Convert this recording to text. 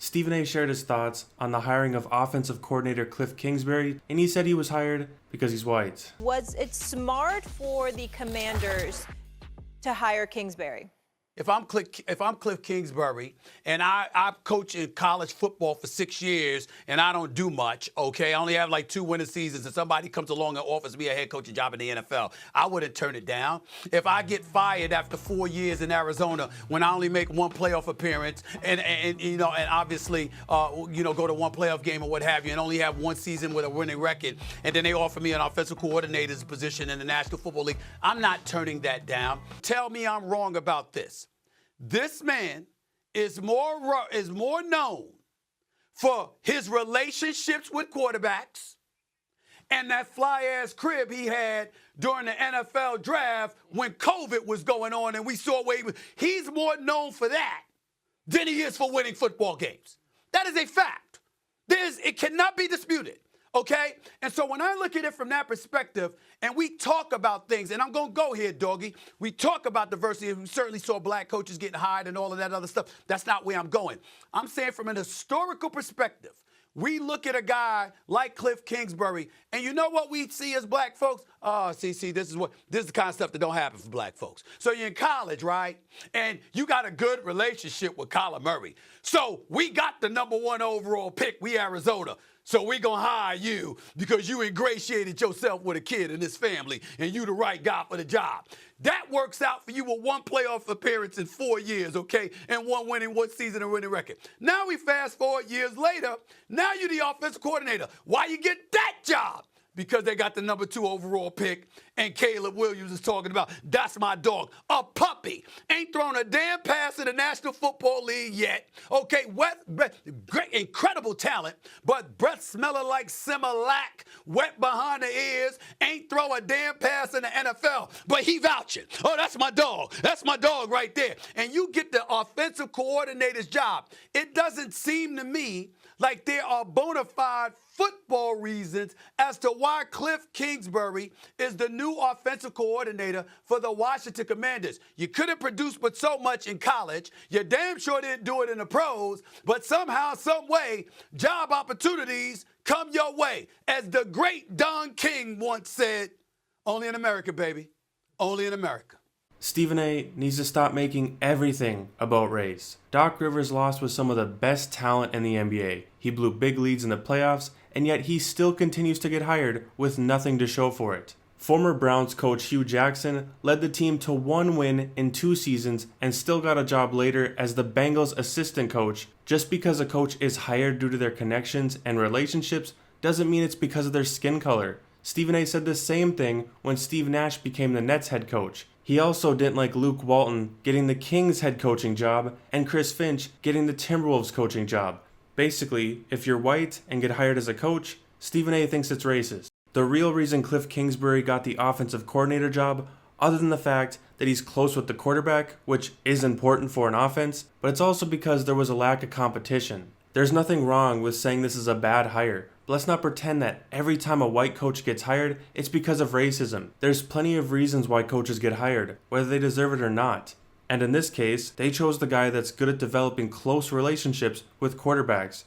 Stephen A. shared his thoughts on the hiring of offensive coordinator Kliff Kingsbury, and he said he was hired because he's white. Was it smart for the Commanders to hire Kingsbury? If I'm Kliff Kingsbury and I coach in college football for 6 years and I don't do much, okay, I only have like 2 winning seasons and somebody comes along and offers me a head coaching job in the NFL, I wouldn't turn it down. If I get fired after 4 years in Arizona when I only make 1 playoff appearance and obviously go to 1 playoff game or what have you and only have 1 season with a winning record, and then they offer me an offensive coordinator's position in the National Football League, I'm not turning that down. Tell me I'm wrong about this. This man is more known for his relationships with quarterbacks and that fly-ass crib he had during the NFL draft when COVID was going on and we saw where he was. He's more known for that than he is for winning football games. That is a fact. It cannot be disputed. Okay? And so when I look at it from that perspective, and we talk about things, and I'm going to go here, doggy. We talk about diversity, and we certainly saw black coaches getting hired and all of that other stuff. That's not where I'm going. I'm saying from an historical perspective, we look at a guy like Kliff Kingsbury, and you know what we see as black folks? This is the kind of stuff that don't happen for black folks. So you're in college, right? And you got a good relationship with Kyler Murray. So we got the #1 overall pick. We Arizona. So we gonna hire you because you ingratiated yourself with a kid in this family and you the right guy for the job. That works out for you with 1 playoff appearance in 4 years, okay? And 1 season and winning record. Now we fast forward years later. Now you're the offensive coordinator. Why you get that job? Because they got the #2 overall pick, and Caleb Williams is talking about, that's my dog. A puppy. Ain't thrown a damn pass in the National Football League yet. Okay, great, incredible talent, but breath smelling like Similac, wet behind the ears, ain't throw a damn pass in the NFL. But he vouching. Oh, that's my dog. That's my dog right there. And you get the offensive coordinator's job. It doesn't seem to me like there are bona fide football reasons as to why Kliff Kingsbury is the new offensive coordinator for the Washington Commanders. You couldn't produce but so much in college. You damn sure didn't do it in the pros. But somehow, some way, job opportunities come your way. As the great Don King once said, only in America, baby. Only in America. Stephen A. needs to stop making everything about race. Doc Rivers lost with some of the best talent in the NBA. He blew big leads in the playoffs, and yet he still continues to get hired with nothing to show for it. Former Browns coach Hugh Jackson led the team to 1 win in 2 seasons and still got a job later as the Bengals assistant coach. Just because a coach is hired due to their connections and relationships doesn't mean it's because of their skin color. Stephen A. said the same thing when Steve Nash became the Nets head coach. He also didn't like Luke Walton getting the Kings head coaching job and Chris Finch getting the Timberwolves coaching job. Basically, if you're white and get hired as a coach, Stephen A. thinks it's racist. The real reason Kliff Kingsbury got the offensive coordinator job, other than the fact that he's close with the quarterback, which is important for an offense, but it's also because there was a lack of competition. There's nothing wrong with saying this is a bad hire, but let's not pretend that every time a white coach gets hired, it's because of racism. There's plenty of reasons why coaches get hired, whether they deserve it or not. And in this case, they chose the guy that's good at developing close relationships with quarterbacks.